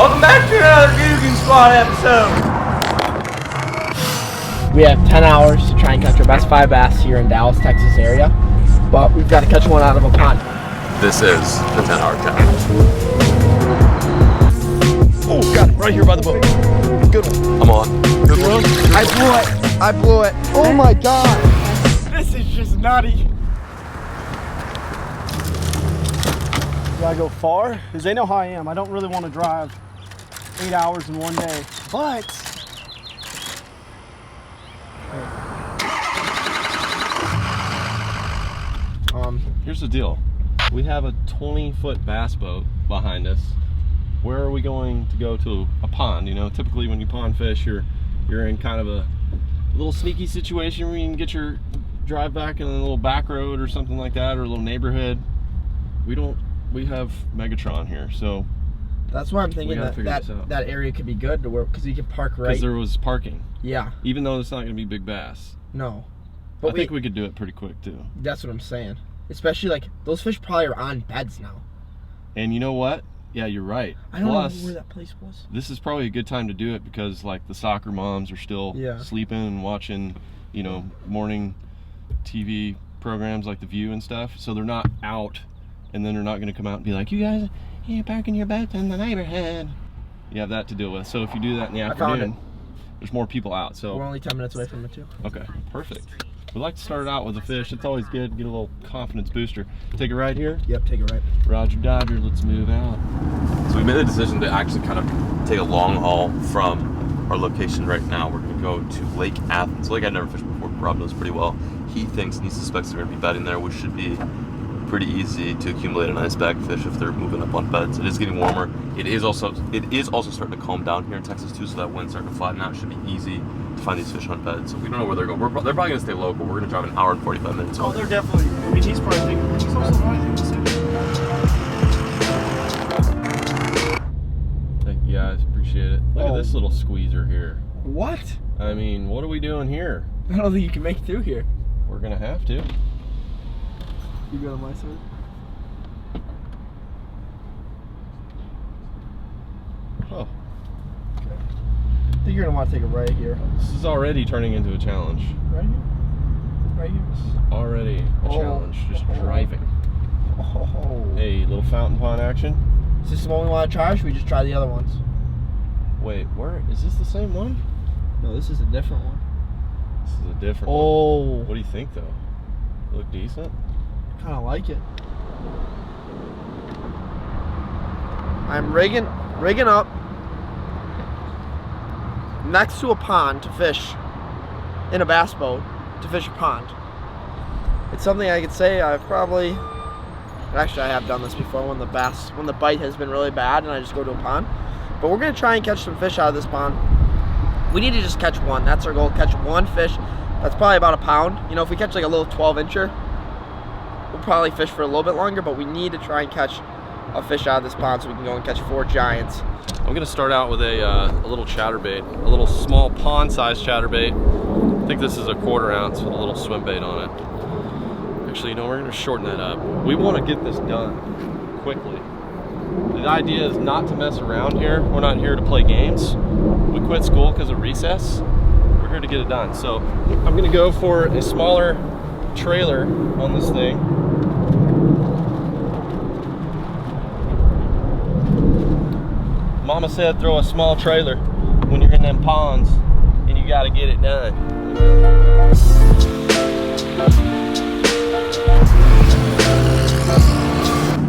Welcome back to another Googan Squad episode. We have 10 hours to try and catch our best 5 bass here in Dallas, Texas area, but we've got to catch one out of a pond. This is the 10-hour challenge. Oh, got it right here by the boat. Good one. I'm on. Good one. I blew it. Oh my God. This is just nutty. Do I go far? Because they know how I am. I don't really want to drive 8 hours in one day. But here's the deal. We have a 20-foot bass boat behind us. Where are we going to go to? A pond. You know, typically when you pond fish, you're in kind of a little sneaky situation where you can get your drive back in a little back road or something like that, or a little neighborhood. We have Megatron here, so that's why I'm thinking that area could be good to work, because you can park right. Because there was parking. Yeah. Even though it's not going to be big bass. No. But I think we could do it pretty quick too. That's what I'm saying. Especially like those fish probably are on beds now. And you know what? Yeah, you're right. I don't know where that place was. This is probably a good time to do it because like the soccer moms are still sleeping and watching, you know, morning TV programs like The View and stuff. So they're not out, and then they're not going to come out and be like, you guys, you're parking your boats in the neighborhood. You have that to deal with. So if you do that in the afternoon, there's more people out. So we're only 10 minutes away from it too. Okay, perfect. We like to start it out with a fish. It's always good to get a little confidence booster. Take it right here? Yep, take it right. Roger Dodger, let's move out. So we made the decision to actually kind of take a long haul from our location right now. We're going to go to Lake Athens. Lake I've never fished before. Rob knows pretty well. He thinks and he suspects they're going to be bedding there, which should be pretty easy to accumulate a nice bag of fish if they're moving up on beds. It is getting warmer. It is also starting to calm down here in Texas too, so that wind's starting to flatten out. It should be easy to find these fish on beds. So we don't know where they're going. They're probably going to stay local. We're going to drive an hour and 45 minutes. Oh, they're definitely. I mean, he's probably thinking. He's also probably thinking the same. Thank you guys, appreciate it. Look at this little squeezer here. What? I mean, what are we doing here? I don't think you can make it through here. We're gonna have to. You go on my side. Oh. Okay. I think you're gonna want to take it right here. This is already turning into a challenge. Right here? Right here? This is already a challenge, just driving. Oh. Hey, little fountain pond action. Is this the one we want to try, or should we just try the other ones? Wait, where? Is this the same one? No, this is a different one. This is a different one. What do you think, though? Look decent? Kind of like it. I'm rigging up next to a pond to fish in a bass boat to fish a pond. It's something I could say I've probably, actually I have done this before when the bite has been really bad and I just go to a pond. But we're gonna try and catch some fish out of this pond. We need to just catch one. That's our goal, catch one fish. That's probably about a pound. You know, if we catch like a little 12-incher, we'll probably fish for a little bit longer, but we need to try and catch a fish out of this pond so we can go and catch 4 giants. I'm gonna start out with a little chatterbait, a little small pond-sized chatterbait. I think this is a 1/4 ounce with a little swim bait on it. Actually, you know, we're gonna shorten that up. We wanna get this done quickly. The idea is not to mess around here. We're not here to play games. We quit school because of recess. We're here to get it done. So I'm gonna go for a smaller trailer on this thing. Mama said throw a small trailer when you're in them ponds and you gotta get it done.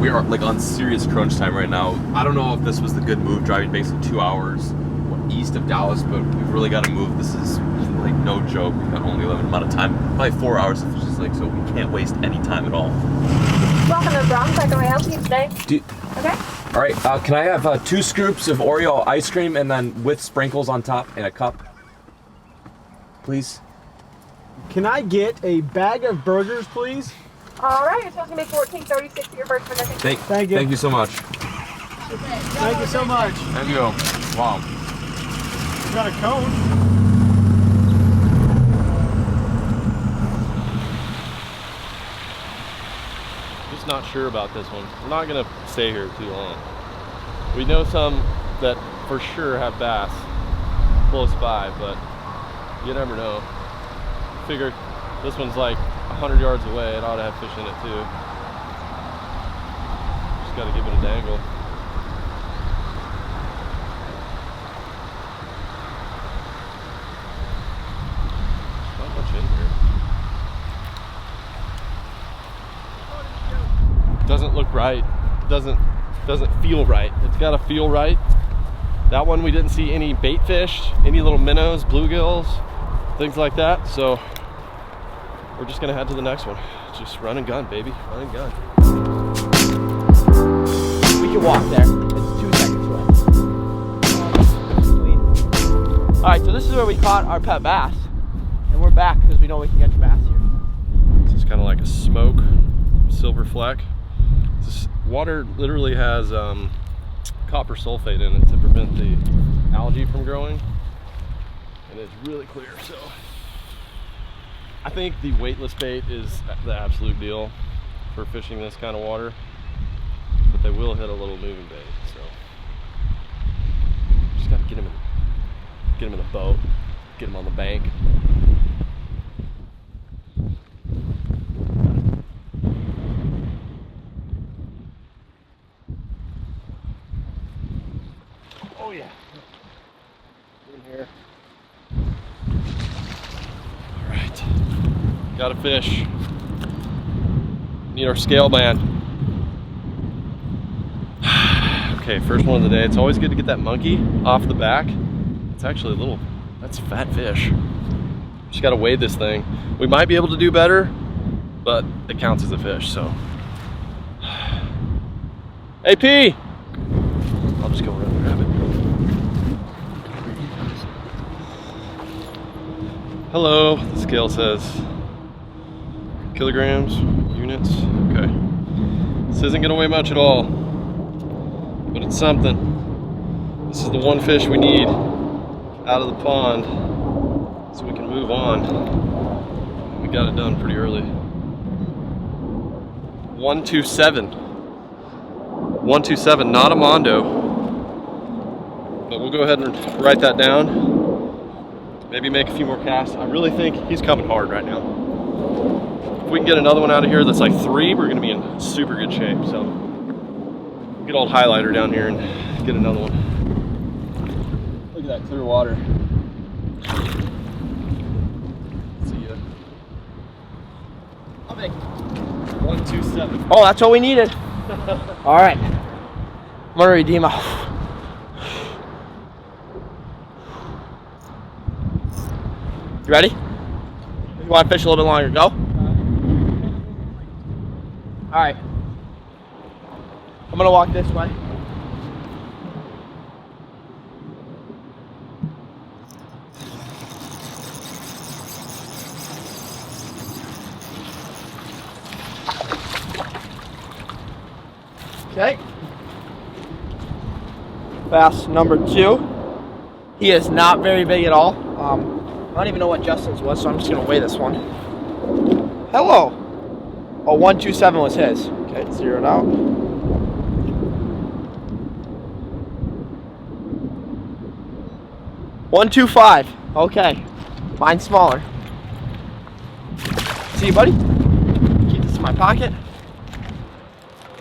We are like on serious crunch time right now. I don't know if this was the good move, driving basically 2 hours east of Dallas, but we've really got to move. This is like no joke. We've got only a limited amount of time, probably 4 hours of fish lake, so we can't waste any time at all. Welcome to Bronx. How can I help you today? Okay. All right, can I have 2 scoops of Oreo ice cream and then with sprinkles on top in a cup, please? Can I get a bag of burgers, please? All right, you're supposed to make $14.36 your first minute. Thank you. Thank you so much. Thank you so much. Thank you. Wow. You got a cone? Just not sure about this one. We're not gonna stay here too long. We know some that for sure have bass close by, but you never know. Figure this one's like 100 yards away. It ought to have fish in it too. Just got to give it a dangle. Not much in here. Doesn't look right. Doesn't feel right. It's got to feel right. That one we didn't see any bait fish, any little minnows, bluegills, things like that. So we're just gonna head to the next one. Just run and gun, baby, run and gun. We can walk there. It's 2 seconds away. All right, so this is where we caught our pet bass, and we're back because we know we can catch bass here. This is kind of like a smoke silver fleck. This water literally has copper sulfate in it to prevent the algae from growing, and it's really clear. So I think the weightless bait is the absolute deal for fishing this kind of water, but they will hit a little moving bait. So just got to get them in the boat, get them on the bank. Oh yeah. In here. All right, got a fish. Need our scale band. Okay, first one of the day. It's always good to get that monkey off the back. It's actually that's a fat fish. Just gotta weigh this thing. We might be able to do better, but it counts as a fish, so. Hey, P! I'll just go around and grab it. Hello, the scale says kilograms, units, okay. This isn't gonna weigh much at all, but it's something. This is the one fish we need out of the pond so we can move on. We got it done pretty early. 127. 127, not a mondo. But we'll go ahead and write that down. Maybe make a few more casts. I really think he's coming hard right now. If we can get another one out of here that's like 3, we're gonna be in super good shape. So get old highlighter down here and get another one. Look at that clear water. See ya. How big? 127. Oh, that's what we needed. All right. I'm gonna redeem off. You ready? You want to fish a little bit longer? Go. All right. I'm gonna walk this way. Okay. Bass number 2. He is not very big at all. I don't even know what Justin's was, so I'm just gonna weigh this one. Hello. Oh, 127 was his. Okay, zeroed out. 125. Okay. Mine's smaller. See you, buddy? Keep this in my pocket.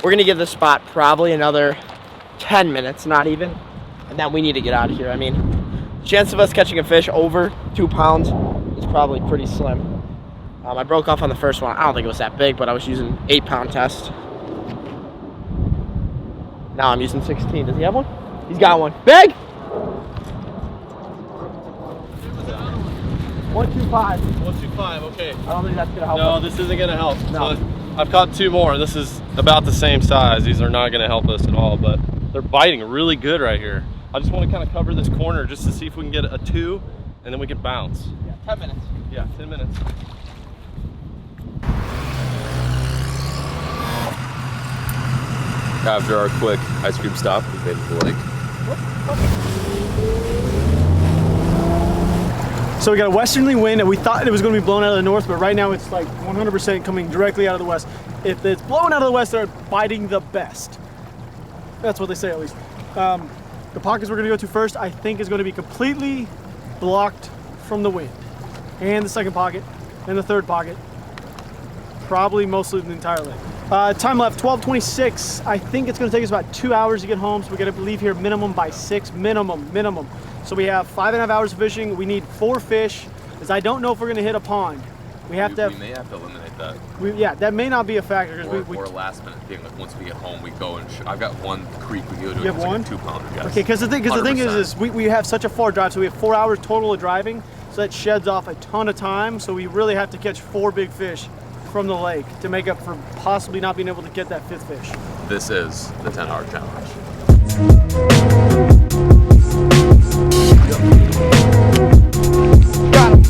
We're gonna give this spot probably another 10 minutes, not even. And then we need to get out of here. I mean, chance of us catching a fish over 2 pounds is probably pretty slim. I broke off on the first one. I don't think it was that big, but I was using 8-pound test. Now I'm using 16. Does he have one? He's got one. Big! 125. 125, okay. I don't think that's gonna help. No, us. this isn't gonna help. No. So I've caught 2 more. This is about the same size. These are not gonna help us at all, but they're biting really good right here. I just want to kind of cover this corner just to see if we can get a 2, and then we can bounce. Yeah, 10 minutes. Yeah, 10 minutes. After our quick ice cream stop, we made it to the lake. So we got a westerly wind, and we thought it was going to be blown out of the north, but right now it's like 100% coming directly out of the west. If it's blowing out of the west, they're biting the best. That's what they say, at least. The pockets we're gonna go to first, I think, is gonna be completely blocked from the wind. And the second pocket, and the third pocket. Probably mostly the entire lake. Time left, 12:26. I think it's gonna take us about 2 hours to get home, so we gotta leave here minimum by 6, minimum. So we have 5.5 hours of fishing. We need 4 fish, as I don't know if we're gonna hit a pond. We may have to eliminate that. Yeah, that may not be a factor. Or a last minute thing, like once we get home, we go and I've got one creek we go to. You have one? Like a 2-pounder, yes. Okay, because the thing is we have such a far drive, so we have 4 hours total of driving, so that sheds off a ton of time, so we really have to catch 4 big fish from the lake to make up for possibly not being able to get that 5th fish. This is the 10-hour challenge. Got him.